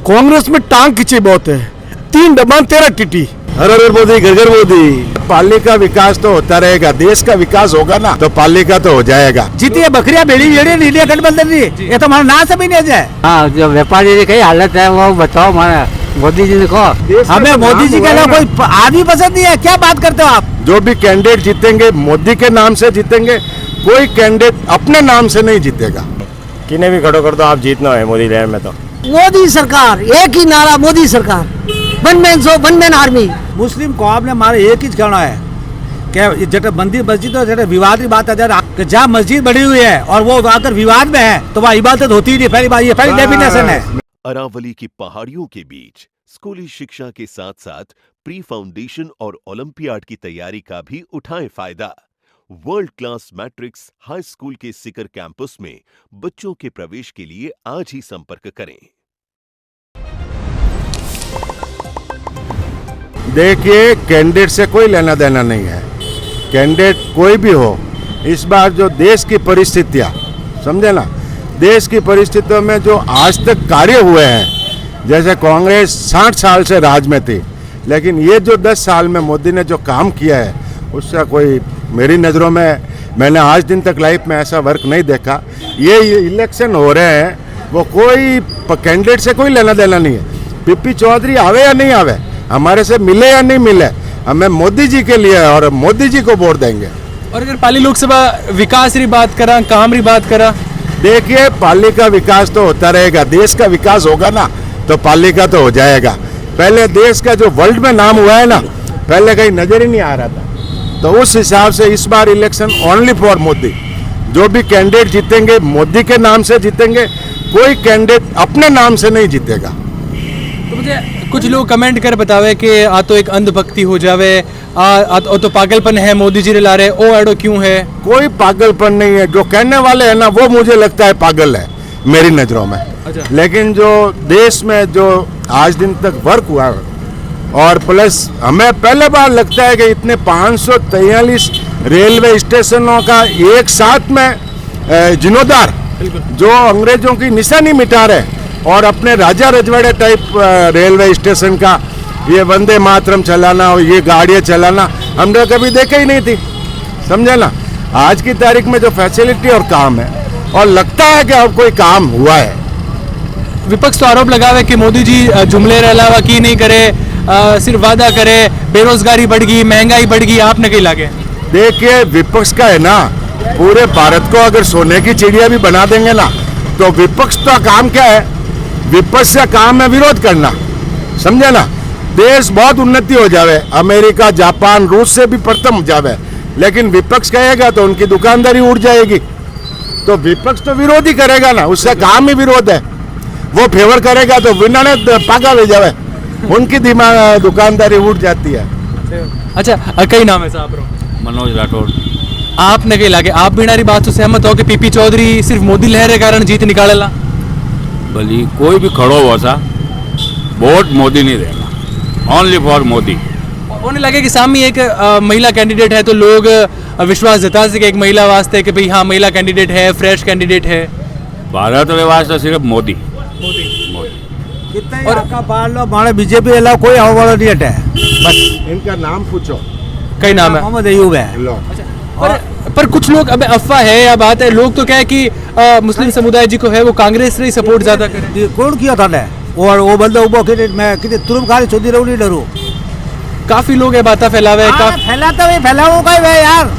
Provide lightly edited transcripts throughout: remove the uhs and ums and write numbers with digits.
कांग्रेस में टांग खींची बहुत है, 3 डब्बा 13 टीटी। हर हर मोदी घर घर मोदी। पाली का विकास तो होता रहेगा, देश का विकास होगा ना तो पाली का तो हो जाएगा। जीती बकरियां भेड़ी भेड़ी नीलिया गठबंधन की, ये तो हमारा नाम से भी नहीं जाए। हाँ, जो व्यापारी की कई हालत है वो बताओ, हमारा मोदी जी ने कहो। हमें मोदी जी के लिए कोई आदमी पसंद नहीं है, क्या बात करते हो आप। जो भी कैंडिडेट जीतेंगे मोदी के नाम से जीतेंगे, कोई कैंडिडेट अपने नाम से नहीं जीतेगा। किन्हें भी खड़ो कर दो, आप जीतना है मोदी लहर में तो। मोदी सरकार, एक ही नारा मोदी सरकार, one man show one man army. मुस्लिम कौम ने हमारे एक ही कहना है कि जब मंदिर मस्जिद तो विवाद की बात है, जहाँ मस्जिद बनी हुई है और वो अगर विवाद में है तो वहाँ इबादत होती ही नहीं। पहली बात, ये पहली डेफिनेशन है। अरावली की पहाड़ियों के बीच स्कूली शिक्षा के साथ साथ प्री फाउंडेशन और ओलंपियाड की तैयारी का भी उठाएं फायदा। World class matrix high school के सिकर कैंपस में बच्चों के प्रवेश के लिए आज ही संपर्क करें। देखिए, कैंडिडेट से कोई लेना देना नहीं है। कैंडिडेट कोई भी हो, इस बार जो देश की परिस्थितियाँ, समझे ना, देश की परिस्थितियों में जो आज तक कार्य हुए हैं, जैसे कांग्रेस 60 साल से राज में थी, लेकिन ये जो 10 साल में मोदी ने जो काम किया है उसका कोई मेरी नज़रों में, मैंने आज दिन तक लाइफ में ऐसा वर्क नहीं देखा। ये इलेक्शन हो रहे हैं, वो कोई कैंडिडेट से कोई लेना देना नहीं है। पीपी चौधरी आवे या नहीं आवे, हमारे से मिले या नहीं मिले, हमें मोदी जी के लिए और मोदी जी को वोट देंगे। और अगर पाली लोकसभा विकास री बात करा, काम री बात करा, देखिए पाली का विकास तो होता रहेगा, देश का विकास होगा ना तो पाली का तो हो जाएगा। पहले देश का जो वर्ल्ड में नाम हुआ है ना, पहले कहीं नजर ही नहीं आ रहा था, तो उस हिसाब से इस बार इलेक्शन ओनली फॉर मोदी। जो भी कैंडिडेट जीतेंगे मोदी के नाम से जीतेंगे, कोई कैंडिडेट अपने नाम से नहीं जीतेगा। तो मुझे कुछ लोग कमेंट कर बतावे कि आ तो एक अंधभक्ति हो जावे, आ तो पागलपन है, मोदी जी ला रहे ओ एडो क्यों है। कोई पागलपन नहीं है, जो कहने वाले हैं ना वो मुझे लगता है पागल है मेरी नज़रों में। लेकिन जो देश में जो आज दिन तक वर्क हुआ और प्लस हमें पहले बार लगता है कि इतने 543 रेलवे स्टेशनों का एक साथ में जीर्णोद्धार, जो अंग्रेजों की निशानी मिटा रहे और अपने राजा रजवाड़े टाइप रेलवे स्टेशन का ये वंदे मातरम चलाना और ये गाड़ियाँ चलाना हमने कभी देखा ही नहीं थी, समझे ना। आज की तारीख में जो फैसिलिटी और काम है, और लगता है कि अब कोई काम हुआ है। विपक्ष तो आरोप लगावे कि मोदी जी जुमले रे अलावा की नहीं करे, सिर्फ वादा करे, बेरोजगारी बढ़ गई, महंगाई बढ़ गई, आपने कहीं लागे। देखिए, विपक्ष का है ना, पूरे भारत को अगर सोने की चिड़िया भी बना देंगे ना, तो विपक्ष का काम क्या है? विपक्ष का काम है विरोध करना, समझे ना। देश बहुत उन्नति हो जावे, अमेरिका, जापान, रूस से भी प्रथम जावे, लेकिन विपक्ष कहेगा तो उनकी दुकानदारी उड़ जाएगी। तो विपक्ष तो विरोध ही करेगा ना, उसका काम ही विरोध है। वो फेवर करेगा तो विनाने पागा ले जावे, उनकी दिमाग दुकानदारी उड़ जाती है। अच्छा, कई नाम है साहब? मनोज राठौड़। आपने कहीं लागे, आप भी नारी बात से सहमत हो कि पीपी चौधरी सिर्फ मोदी लहर के कारण जीत निकालेला? भली कोई भी खड़ो हो सा, वोट मोदी नहीं देगा, ओनली फॉर मोदी। उन्हें लगे कि सामने एक महिला कैंडिडेट है तो लोग विश्वास जता सके एक महिला वास्ते कि भाई हाँ महिला कैंडिडेट है, फ्रेश कैंडिडेट है। भारत में वास्ते सिर्फ मोदी। कितना और आपका बाल लो, हमारे बीजेपी अलावा कोई हवा वाला नहीं है। बस इनका नाम पूछो, कई नाम है, मोहम्मद अयूब है। पर कुछ लोग, अब अफवाह है या बात है, लोग तो क्या है कि मुस्लिम समुदाय जी को है वो कांग्रेस से ही सपोर्ट ज्यादा करे। कौन किया था ने और वो बंदा उबो कि मैं कितने तुरंत खाली चौधरी रहूं नहीं डरूं। काफी लोग है बातें फैलावे, फैलाता है, फैलाओ का है यार,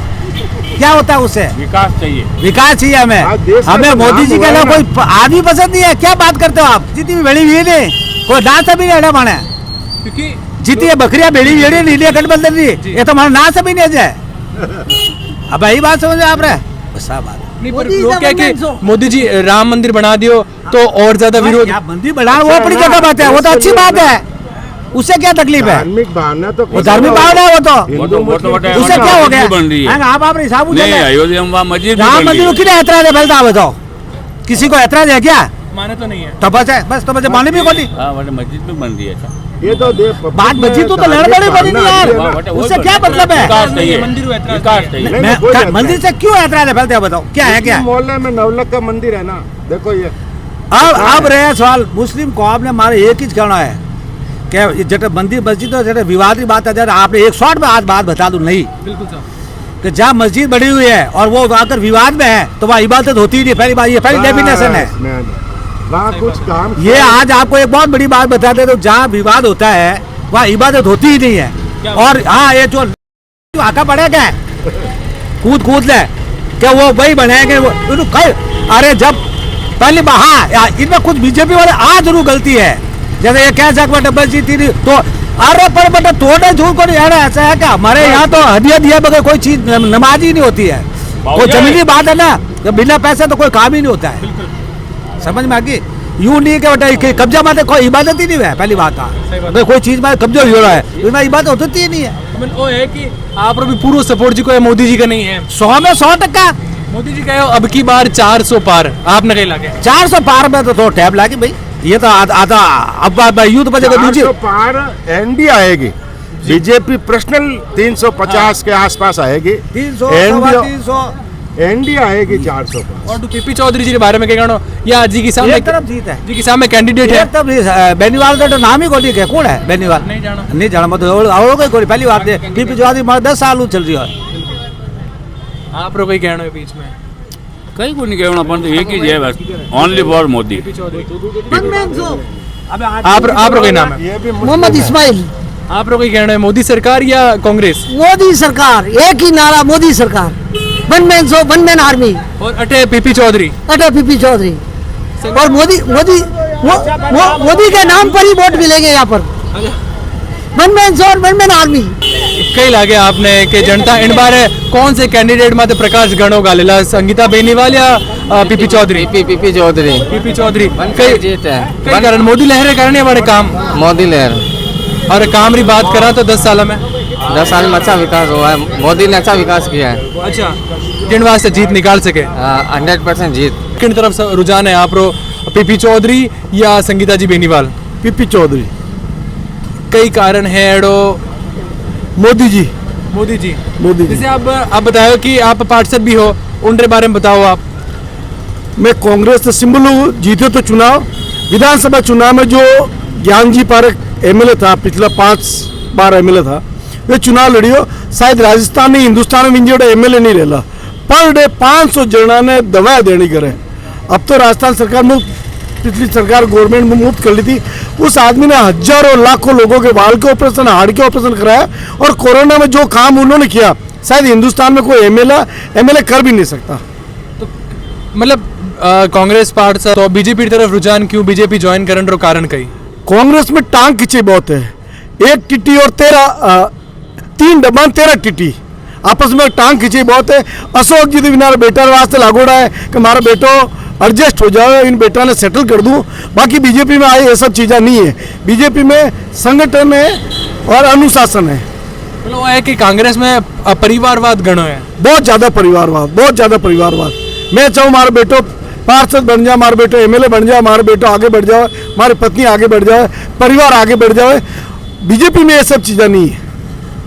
क्या होता है उससे? विकास चाहिए, विकास चाहिए हमें मोदी जी के लिए कोई आदमी पसंद नहीं है, क्या बात करते हो आप। जितनी भी भेड़ी हुई नहीं, कोई डांस भी नहीं माने, क्योंकि जितनी बकरियां भेड़ी भेड़ी नीलिया गठबंधन की, ये तो हमारा नाम से भी नहीं जाए। अब यही बात समझ आप रहे सब बात नहीं, पर लोग क्या कि मोदी जी राम मंदिर बना दियो तो और ज्यादा विरोध। मंदिर बना वो अपनी जगह बात है, वो तो अच्छी बात है, उससे क्या तकलीफ है? धार्मिक भावना तो धार्मिक भावना है, वो तो उससे क्या हो गया? बन रही है। आप अपने हिसाब नहीं, अयोध्या में मस्जिद राम मंदिर को कितने ऐतराज है? पहले बताओ, किसी को ऐतराज है क्या? माने तो नहीं है, तो बस है, बस तो बस माने भी कोनी। मस्जिद में बन रही है। ये तो बात मस्जिद तो लड़ बड़ी बनी नहीं यार, उससे क्या मतलब है? मंदिर मंदिर से क्यों ऐतराज है? पहले बताओ क्या है? क्या मोहल्ले में नवलख का मंदिर है ना, देखो ये अब रहे सवाल मुस्लिम कौम ने हमारे एक ही कहना है कि जब मंदिर मस्जिद तो जब विवादी बात है, जब आपने एक शॉर्ट में आज बात बता दूं नहीं, बिल्कुल साहब। कि जहाँ मस्जिद बनी हुई है और वो आकर विवाद में है तो वहाँ इबादत होती ही नहीं। पहली बात, ये पहली डेफिनेशन है। वहाँ कुछ काम ये आज आपको एक बहुत बड़ी बात बताते तो जहाँ विवाद होता है वहाँ इबादत होती ही नहीं है। और हाँ, ये जो आका पड़ेगा कूद कूद ले क्या वो वही बनेंगे अरे जब पहली बार हाँ, इनमें कुछ बीजेपी वाले आज जरूर गलती है। जैसे ये कह सकते डबल जीती नहीं तो अरे पर बेटा थोड़े झूठ को नहीं, ऐसा है क्या हमारे यहाँ तो हदिया दिया बगैर कोई चीज नमाज ही नहीं होती है। वो जमीनी बात है ना, जब बिना पैसे तो कोई काम ही नहीं होता है। समझ में आ गई? यूं नहीं कि बेटा कब्जा मारते कोई इबादत ही नहीं है। पहली बात है कोई चीज में कब्जा हो रहा है इसमें इबादत होती ही नहीं है। वो है कि आप भी पूरा सपोर्ट जी को है, मोदी जी का नहीं है। 100 में 100%। मोदी जी कहे अब की बार 400 पार, आपने कहीं लागे 400 पार में तो टैब लागे भाई, ये तो आधा अब यूथ बजेगा दूसरी 400 पार एनडी आएगी, बीजेपी पर्सनल 350 के आसपास आएगी, 300 एनडी आएगी 400 पार। और पीपी चौधरी जी के बारे में क्या या जी के सामने एक तरफ जीत है, जी के सामने कैंडिडेट है तब बेनीवाल का तो नाम ही कोई कौन है बेनीवाल नहीं जाना मतलब कोई पहली बात है। पीपी चौधरी 10 साल चल रही है। आप लोग कहना है बीच में कहीं को नहीं कहना पर एक ही है बस, ओनली फॉर मोदी। आप लोग नाम है ये भी मोहम्मद इस्माइल। आप लोग कहना है मोदी सरकार या कांग्रेस? मोदी सरकार, एक ही नारा मोदी सरकार, वन मैन आर्मी। और अटे पीपी चौधरी, अटल पीपी चौधरी और मोदी मोदी मोदी के नाम पर ही वोट मिलेंगे यहाँ पर। One man army. कई लागे आपने कि जनता इन बार कौन से कैंडिडेट माते प्रकाश गणो गालेला, संगीता बेनीवाल या P P Chaudhary? P P Chaudhary P P Chaudhary कई जीत है कई कारण मोदी लहर करने वाले काम, मोदी लहर। और काम की बात करा तो 10 साल में 10 साल में अच्छा विकास हुआ है, मोदी ने अच्छा विकास किया है। अच्छा जिन वास्ते जीत निकाल सके 100% जीत। किन तरफ से रुझान है आप रो, पीपी चौधरी या संगीता जी बेनीवाल? पीपी चौधरी। कई कारण है एडो मोदी जी। मोदी जी मोदी जी। जैसे आप बताओ कि आप पार्षद भी हो, उनके बारे में बताओ आप। मैं कांग्रेस से सिंबल जीते तो चुनाव, विधानसभा चुनाव में जो ज्ञानजी पारक एमएलए था, पिछला 5 बार एमएलए था, वे चुनाव लड़ियो। शायद राजस्थान ने हिंदुस्तान में जो एमएलए नहीं रहला, पर डे 500 जना ने दवाएं देनी करे। अब तो राजस्थान सरकार मुफ्त, पिछली सरकार गवर्नमेंट में मुफ्त कर ली थी। उस आदमी ने हजारों लाखों लोगों के बाल के ऑपरेशन, हार्ट के ऑपरेशन कराया, और कोरोना में जो काम उन्होंने किया शायद हिंदुस्तान में कोई एमएलए कर भी नहीं सकता। तो मतलब कांग्रेस पार्टी तो बीजेपी की तरफ रुझान क्यों, बीजेपी ज्वाइन करने का कारण कई? कांग्रेस में टांग खिंची बहुत है, 1 टिट्टी और 3 डब्बा 13 टिट्टी आपस में टांग खिंची बहुत है। अशोक जी बिना बेटा वास्ते लागोड़ा है कि हमारा बेटो एडजस्ट हो जाए, इन बेटा ने सेटल कर दूं। बाकी बीजेपी में आई ये सब चीज़ें नहीं है। बीजेपी में संगठन है और अनुशासन है। मतलब वो है कि कांग्रेस में परिवारवाद गणो है, बहुत ज़्यादा परिवारवाद, बहुत ज़्यादा परिवारवाद। मैं चाहूँ हमारा बेटो पार्षद बन जाए, हमारा बेटो एमएलए बन जाए, हमारा बेटो आगे बढ़ जाए, हमारी पत्नी आगे बढ़ जाए, परिवार आगे बढ़ जाए। बीजेपी में ये सब चीज़ें नहीं है।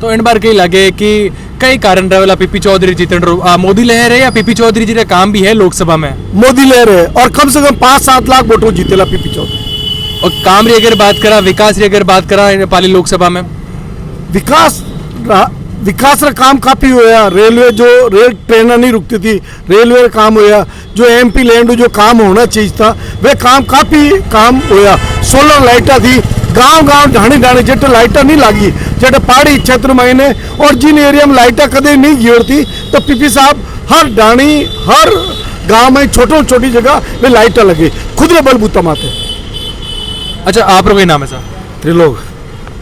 तो इन बार कई लगे कि कई कारण रहेला पीपी चौधरी जीतन रो, मोदी लहर है या पीपी चौधरी जी का काम भी है लोकसभा में? मोदी लहर है, और कम से कम 5-7 लाख वोटों जीतेला पीपी चौधरी। और काम री अगर बात करा, विकास री अगर बात करा नेपाली लोकसभा में, विकास का काम काफ़ी होया। रेलवे जो रेल ट्रेन नहीं रुकती थी, रेलवे का काम होया। जो एमपी लैंड जो काम होना चाहिए था वे काम काफ़ी काम होया। सोलर लाइटा थी, गांव ढाणी ढाणी जेट लाइटा नहीं लगी, जेट पहाड़ी क्षेत्र में ने, और जिन एरिया में लाइटा कदे नहीं गिरती तो पीपी साहब हर ढाणी हर गांव में छोटी जगह वे लाइटा लगे, खुद रे बलबूता माते। अच्छा आप लोग नाम है सर?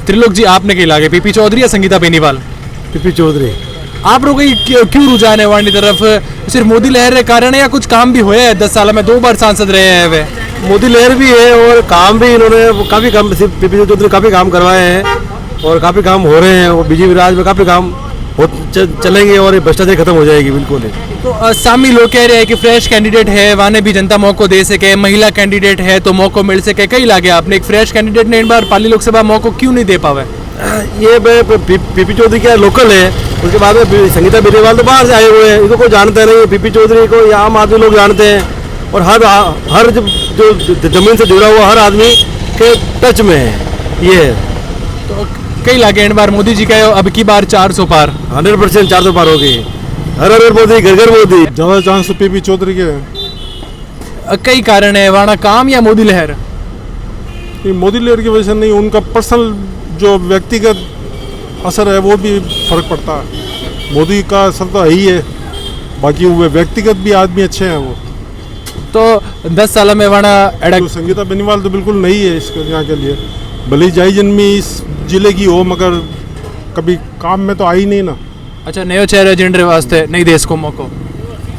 त्रिलोक जी, आपने कहीं लागे पीपी चौधरी या संगीता बेनीवाल? पीपी चौधरी। आप लोग क्यों रुझान है वाणी तरफ? सिर्फ मोदी लहर के कारण है या कुछ काम भी हुआ है? 10 साल में 2 बार सांसद रहे हैं वे। मोदी लहर भी है और काम भी इन्होंने काफ़ी काम, पीपी चौधरी काफ़ी काम करवाए हैं और काफ़ी काम हो रहे हैं। और बीजेपी राज में काफ़ी काम चलेंगे और ये भ्रष्टाचार खत्म हो जाएगी बिल्कुल। तो सामी लोग कह रहे हैं कि फ्रेश कैंडिडेट है, वाने भी जनता मौका दे सके, महिला कैंडिडेट है तो मौका मिल सके। कई लागे आपने एक फ्रेश कैंडिडेट ने इन बार पाली लोकसभा मौका क्यों नहीं दे पावे? ये पीपी चौधरी क्या लोकल है, उसके बाद में संगीता बेनीवाल तो बाहर से आए हुए हैं, इनको कोई जानता नहीं है। पीपी चौधरी को आम आदमी लोग जानते हैं और हर जो जमीन से जुड़ा हुआ हर आदमी के टच में है, ये है। तो कई लागे इन बार मोदी जी का अब की बार 400 पार 100% 400 पार हो गई। हर हर मोदी, घर घर मोदी। ज़्यादा चांस पीपी चौधरी के हैं। कई कारण है, वाणा काम या मोदी लहर? ये मोदी लहर की वजह से नहीं, उनका पर्सनल जो व्यक्तिगत असर है वो भी फर्क पड़ता है। मोदी का असर तो है ही है, बाकी वो व्यक्तिगत भी आदमी अच्छे हैं वो। तो 10 साल में वाणा एडा तो संगीता बेनीवाल तो बिल्कुल नहीं है इसके यहाँ के लिए, भले ही जाई जन्मी इस जिले की हो मगर कभी काम में तो आई नहीं ना। अच्छा, नयो चेहरा जिन वास्ते नहीं देश को मौको।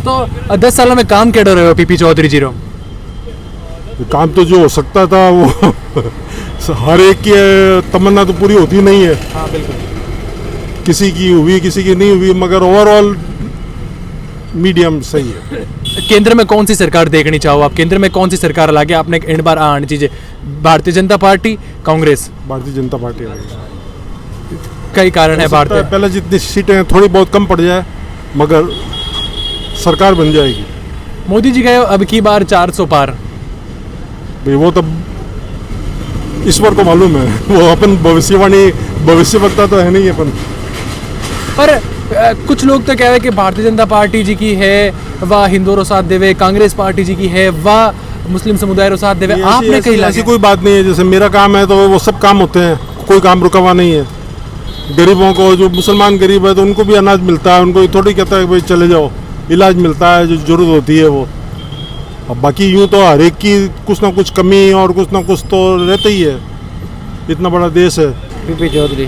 तो 10 साल में काम केड़ो रहो पीपी चौधरी जी रो? काम तो जो हो सकता था वो हर एक की तमन्ना तो पूरी होती नहीं है। हाँ बिल्कुल, किसी की हुई किसी की नहीं हुई, मगर ओवरऑल मीडियम सही है। केंद्र में कौन सी सरकार देखनी चाहो आप? केंद्र में कौन सी सरकार लागे आपने इन बार आनी चाहिए? भारतीय जनता पार्टी, कांग्रेस? भारतीय जनता पार्टी है। कई कारण है भारतीय। पहले जितनी सीटें हैं थोड़ी बहुत कम पड़ जाए मगर सरकार बन जाएगी। मोदी जी गए अब की बार 400 पार। भाई वो तो ईश्वर को मालूम है, वो अपन भविष्य वक्ता तो है नहीं अपन। पर कुछ लोग तो कह रहे हैं कि भारतीय जनता पार्टी जी की है वाह हिंदुओं रो साथ देवे, कांग्रेस पार्टी जी की है वाह मुस्लिम समुदाय रो साथ देवे। आपने कही ऐसी कोई बात नहीं है। जैसे मेरा काम है तो वो सब काम होते हैं, कोई काम रुका हुआ नहीं है। गरीबों को, जो मुसलमान गरीब है तो उनको भी अनाज मिलता है, उनको थोड़ी कहता है भाई चले जाओ, इलाज मिलता है जो जरूरत होती है वो। अब बाकी यूँ तो हर एक की कुछ ना कुछ कमी और कुछ ना कुछ तो रहता ही है, इतना बड़ा देश है। पीपी चौधरी।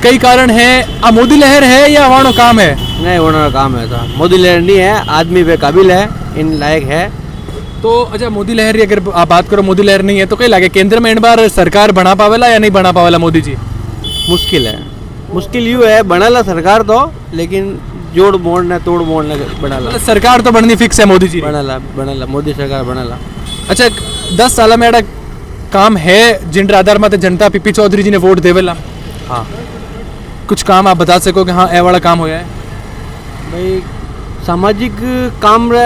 कई कारण है, मोदी लहर है या वाणो काम है? नहीं होना काम है था, मोदी लहर नहीं है, आदमी बेकाबिल है, इन लायक है। तो अच्छा, मोदी लहर की अगर आप बात करो, मोदी लहर नहीं है तो कई लागे केंद्र में इन बार सरकार बना पावेला या नहीं बना पावेला मोदी जी? मुश्किल है, मुश्किल यूँ है बनाला सरकार तो, लेकिन जोड़ मोड़ने तोड़ मोड़ने बनाला। सरकार तो बननी फिक्स है मोदी जी? बनाला मोदी सरकार बनाला। अच्छा, 10 साल में एड़ा काम है जिन आधार में जनता पीपी चौधरी जी ने वोट देवेला? हाँ, कुछ काम आप बता सको कि हाँ ए वाला काम होया है? भाई सामाजिक काम रे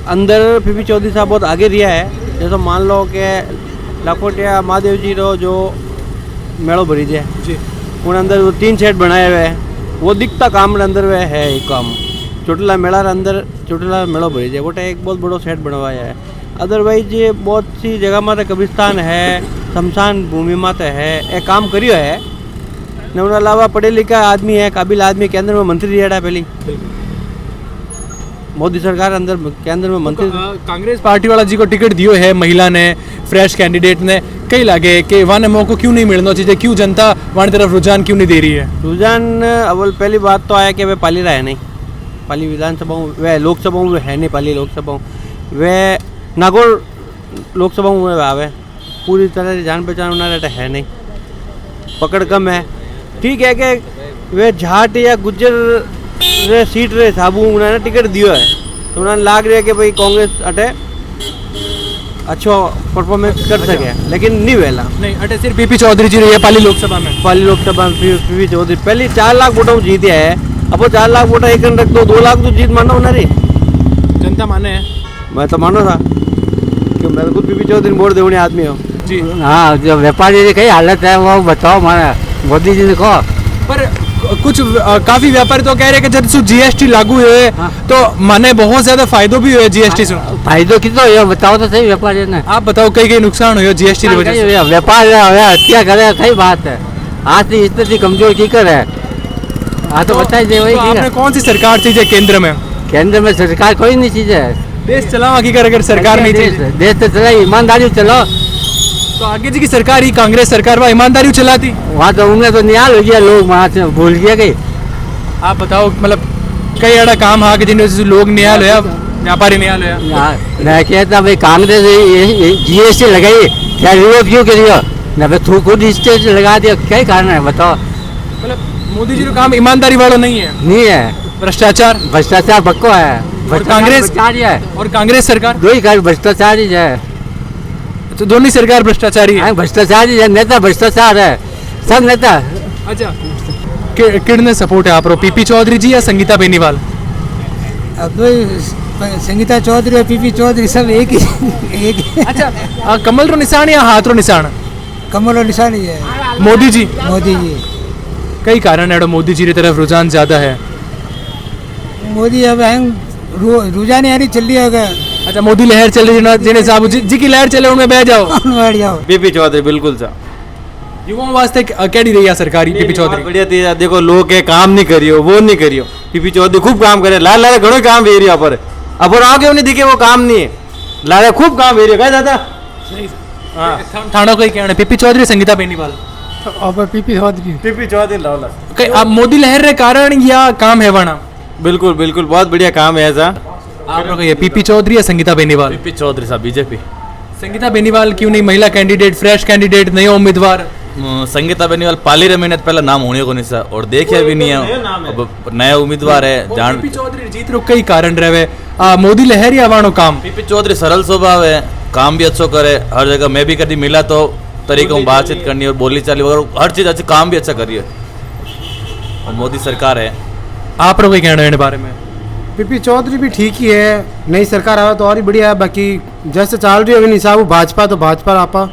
अंदर पीपी चौधरी साहब बहुत आगे रिया है। जैसे मान लो कि लाखोटिया महादेव जी रो जो मेड़ो भरी जाए जी, उन अंदर वो 3 सेट बनाए हुए हैं, वो दिखता काम रे अंदर वे है एक काम। चोटला मेला रे अंदर चोटला मेड़ो भरी जाए, वो एक बहुत बड़ो सेट बनवाया है। अदरवाइज ये बहुत सी जगह में कब्रिस्तान है, शमशान भूमि में है, एक काम करियो है। ने उन अलावा पढ़े लिखा आदमी है, काबिल आदमी, केंद्र में मंत्री रहा पहली मोदी सरकार अंदर केंद्र में मंत्री। कांग्रेस पार्टी वाला जी को टिकट दियो है महिला ने, फ्रेश कैंडिडेट ने, कई लागे कि वाने मौको क्यों नहीं मिलना चाहिए, क्यों जनता वाने तरफ रुझान क्यों नहीं दे रही है? रुझान अव्वल पहली बात तो आया कि वे पाली रहा है नहीं, पाली विधानसभा वे लोकसभा में है नहीं, पाली लोकसभा वे नागौर लोकसभा में आवे, पूरी तरह से जान पहचान उन्हें है नहीं, पकड़ कम है। ठीक है कि वे झाट या गुज्जर रे सीट रे साबू उन्होंने टिकट दियो है तो उन्होंने लाग रहा है कि भाई कांग्रेस अटे अच्छो परफॉर्मेंस कर सके, लेकिन नहीं वेला नहीं अटे सिर्फ पीपी चौधरी जी रही है पाली लोकसभा में। पाली लोकसभा में पीपी चौधरी पहले 4 लाख वोटों जीते है, अब वो 4 लाख वोटा एक रख दो, 2 लाख तो जीत मानो ना रे जनता माने है। मैं तो मानो था कि मैं खुद पीपी चौधरी वोट देने आदमी हूँ जी। हाँ, जो व्यापारी की कई हालत है वो बताओ मारा मोदी जी ने कहो। पर कुछ काफी व्यापारी तो कह रहे हैं कि जब जीएसटी लागू है तो माने बहुत ज्यादा फायदों भी हुए जीएसटी से। फायदो कितना हुआ बताओ तो सही व्यापारी ने। आप बताओ कई नुकसान हुए जीएसटी की वजह से? व्यापार हत्या करे सही बात है, आज की स्थिति कमजोर की कर है। हाँ तो बताइए दे वही। आपने कौन सी सरकार चाहिए केंद्र में? केंद्र में सरकार कोई नहीं चीज है, देश चलावा की कर, अगर सरकार नहीं चाहिए देश तो चला ईमानदारी चलो। तो आगे जी की सरकार ही कांग्रेस सरकार वह ईमानदारी चलाती, वहाँ तो उन्हें तो निहाल हो गया, लोग वहाँ से भूल गया गई। आप बताओ मतलब कई ऐसा काम हाँ कि जिन लोग निहाल होया, व्यापारी निहाल होया। मैं कहता भाई कांग्रेस जीएसटी लगाई क्या विरोध क्यों करियो ना, भाई खुद स्टेज लगा दिया, क्या कारण है बताओ? मतलब मोदी जी का काम ईमानदारी वालों नहीं है, नहीं है, भ्रष्टाचार भ्रष्टाचार पक्को है। कांग्रेस है और कांग्रेस सरकार दो ही कार्य भ्रष्टाचार ही है, तो दोनों सरकार भ्रष्टाचारी है। भ्रष्टाचार ही है, नेता भ्रष्टाचार है, सब नेता। अच्छा किड़ने सपोर्ट है आप पीपी चौधरी जी या संगीता बेनीवाल? अब संगीता चौधरी और पीपी चौधरी सब एक ही अच्छा कमल रो निशान या हाथ रो निशान कमल और निशानी है मोदी जी मोदी जी कई कारण है मोदी जी की तरफ रुझान ज्यादा है मोदी अब रुझान यानी चल रही है अच्छा मोदी लहर चल रही है जिन्हें साहब जी की लहर चले उनमें बह जाओ बैठ जाओ पीपी चौधरी बिल्कुल सा युवाओं वास्ते कैडी रही है सरकारी पीपी चौधरी बढ़िया थी देखो लोग के काम नहीं करियो वो नहीं करियो पीपी चौधरी खूब काम करे लाल लाल घणो काम वेरी पर अब आओ क्यों नहीं दिखे वो काम नहीं है लाल खूब काम वेरी कह दादा थाना कोई कहना पीपी चौधरी संगीता बेनीवाल और पीपी चौधरी पीपी चौधरी लाओ अब मोदी लहर रे कारण या काम है वाना बिल्कुल बिल्कुल बहुत बढ़िया काम है ऐसा आप लोग ये पीपी चौधरी या संगीता बेनीवाल पीपी चौधरी साहब बीजेपी संगीता बेनीवाल क्यों नहीं महिला कैंडिडेट फ्रेश कैंडिडेट नए उम्मीदवार संगीता बेनीवाल पाली रे महीने पहले नाम होने को नहीं सा और देखिए भी नहीं है अब नया उम्मीदवार है जान पीपी चौधरी जीत रो कई कारण रहे मोदी लहर या वाणो काम पीपी चौधरी सरल स्वभाव है काम भी अच्छो करे हर जगह मैं भी कभी मिला तो तरीकों में बातचीत करनी और बोली चाली वगैरह हर चीज अच्छी काम भी अच्छा करिए और मोदी सरकार है आप लोग कहना है बारे में पीपी चौधरी भी ठीक ही है नई सरकार आवे तो और ही बढ़िया है बाकी जैसे चल रही है निसाब भाजपा तो भाजपा आपा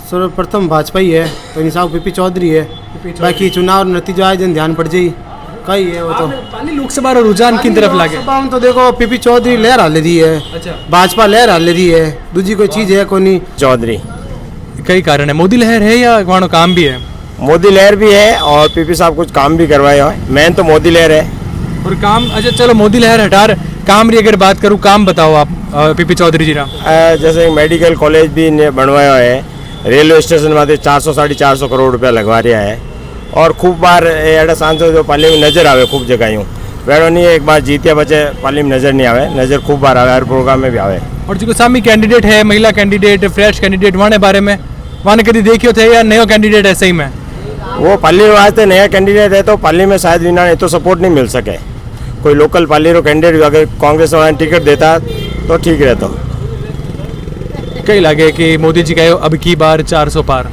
सर्वप्रथम भाजपा ही है तो निसाब पीपी चौधरी है बाकी चुनाव नतीजा आए जन ध्यान पड़ जाई कई है वो तो पाली लोकसभा रो रुझान किन तरफ लागे हम तो देखो पीपी चौधरी लहर हाल रही है अच्छा भाजपा लहर हाल रही है दूजी कोई चीज है कोनी चौधरी कई कारण है मोदी लहर है या वाणो काम भी है मोदी लहर भी है और पीपी साहब कुछ काम भी करवाया है मेन तो मोदी लहर है और काम अच्छा चलो मोदी लहर हटार काम री अगर बात करूँ काम बताओ आप पीपी चौधरी जी जैसे मेडिकल कॉलेज भी बनवाया है रेलवे स्टेशन में 400-450 करोड़ रुपया लगवा रहा है और खूब बार एड़ा सांसद जो पाली में नजर आवे खूब जगह वेड़ो नहीं एक बार जीतिया बचे पाली में नजर नहीं आवे नजर खूब बार आवे हर प्रोग्राम में भी आवे और जो सामी कैंडिडेट है महिला कैंडिडेट फ्रेश कैंडिडेट वाने बारे में वाने कभी देखियो थे या नयो कैंडिडेट है सही में वो पाली वास्ते नया कैंडिडेट है तो पाली में शायद विना तो सपोर्ट नहीं मिल सके कोई लोकल पाली रो कैंडिडेट अगर कांग्रेस वाला टिकट देता तो ठीक रहता कई लगे कि मोदी जी कहे अब की बार 400 पार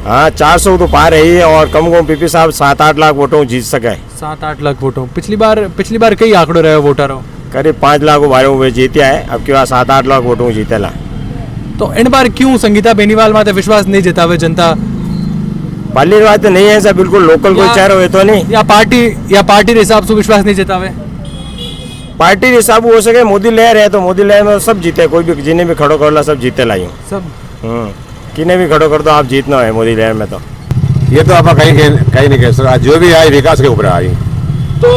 हाँ 400 तो पार है ही है और कम कम पीपी साहब 7-8 लाख वोटों जीत सके 7-8 लाख वोटों पिछली बार कई आंकड़ो रहे वोटर हो करीब 5 लाख हुए जीतिया है अब की बार 7-8 लाख वोटों जीतेला तो इन बार क्यों संगीता बेनीवाल माते विश्वास नहीं जतावे जनता पाली बात नहीं है ऐसा बिल्कुल लोकल कोई चेहरा हुए तो नहीं या पार्टी के हिसाब से विश्वास नहीं जतावे पार्टी हिसाब हो सके मोदी लहर है तो मोदी लहर में सब जीते कोई भी जिन्हें भी खड़ो कर ला सब जीते लाई सब किन्हें भी खड़ो कर दो आप जीतना है मोदी लहर में तो ये तो आप कहीं नहीं कह सकते जो भी आए विकास के ऊपर आई तो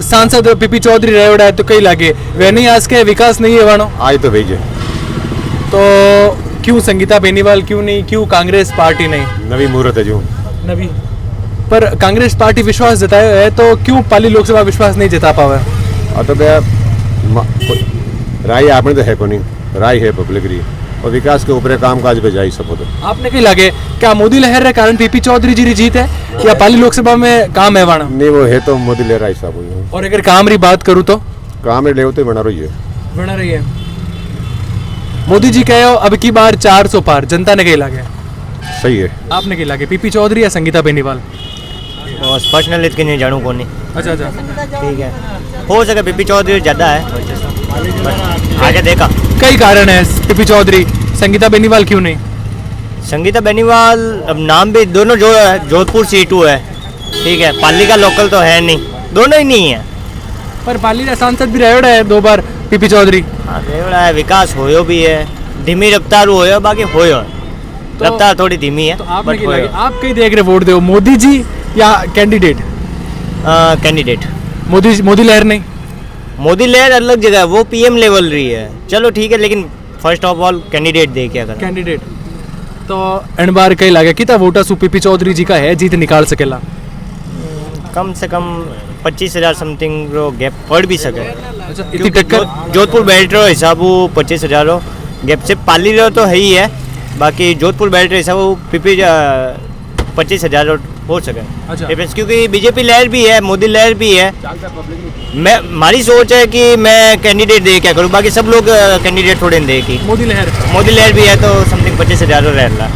सांसद पीपी चौधरी रेवड़ा है तो कई लागे वे नहीं आज के विकास नहीं है वानो आई तो भेजे तो क्यों संगीता बेनीवाल क्यों नहीं क्यों कांग्रेस पार्टी नहीं नवी मुहूर्त है जो नवी पर कांग्रेस पार्टी विश्वास जताया है तो क्यों पाली लोकसभा विश्वास नहीं जता पावे और तो राय आपने तो है को नहीं राय है पब्लिक री और विकास के ऊपर काम काज पे जाई सको तो आपने कहीं लगे क्या मोदी लहर के कारण पीपी चौधरी जी जीत है या पाली लोकसभा में काम है वाणा नहीं वो है तो मोदी लहर आई साहब हुई और अगर काम री बात करूँ तो काम रे ले बना रही है बना रही है मोदी जी कहे अब की बार 400 पार जनता ने कहीं लगे सही है आपने कहीं लगे पीपी चौधरी या संगीता बेनीवाल पर्सनल इसके नहीं जानू को नहीं अच्छा अच्छा ठीक है हो सके पीपी चौधरी ज्यादा है आगे देखा कई कारण है पीपी चौधरी संगीता बेनीवाल क्यों नहीं संगीता बेनीवाल अब नाम भी दोनों जो जोधपुर सीटू है ठीक है पाली का लोकल तो है नहीं दोनों ही नहीं है पर पाली का सांसद भी रेवड़ा है 2 बार पीपी चौधरी हाँ रेवड़ा है विकास होयो भी है धीमी रफ्तार होयो बाकी होयो रफ्तार थोड़ी धीमी है तो आपने की लगे आप कहीं देख रहे वोट दो मोदी जी या कैंडिडेट कैंडिडेट मोदी लहर नहीं मोदी लहर अलग जगह है वो पीएम लेवल रही है चलो ठीक है लेकिन फर्स्ट ऑफ ऑल कैंडिडेट देखिए अगर कैंडिडेट तो इन बार कहीं लगे कितना वोटा सु पीपी चौधरी जी का है जीत निकाल सकेला कम से कम 25,000 समथिंग रो गैप पड़ भी सके अच्छा इतनी टक्कर जोधपुर बेल्ट रो हिसाब 25,000 रो गैप से पाली रो तो है ही है बाकी जोधपुर बेल्ट रो हिसाब पीपी 25,000 हो सके अच्छा क्योंकि बीजेपी लहर भी है मोदी लहर भी है मैं हमारी सोच है कि मैं कैंडिडेट दे क्या करूँ बाकी सब लोग कैंडिडेट थोड़े दे की मोदी लहर भी है तो समथिंग 25,000 रह रहा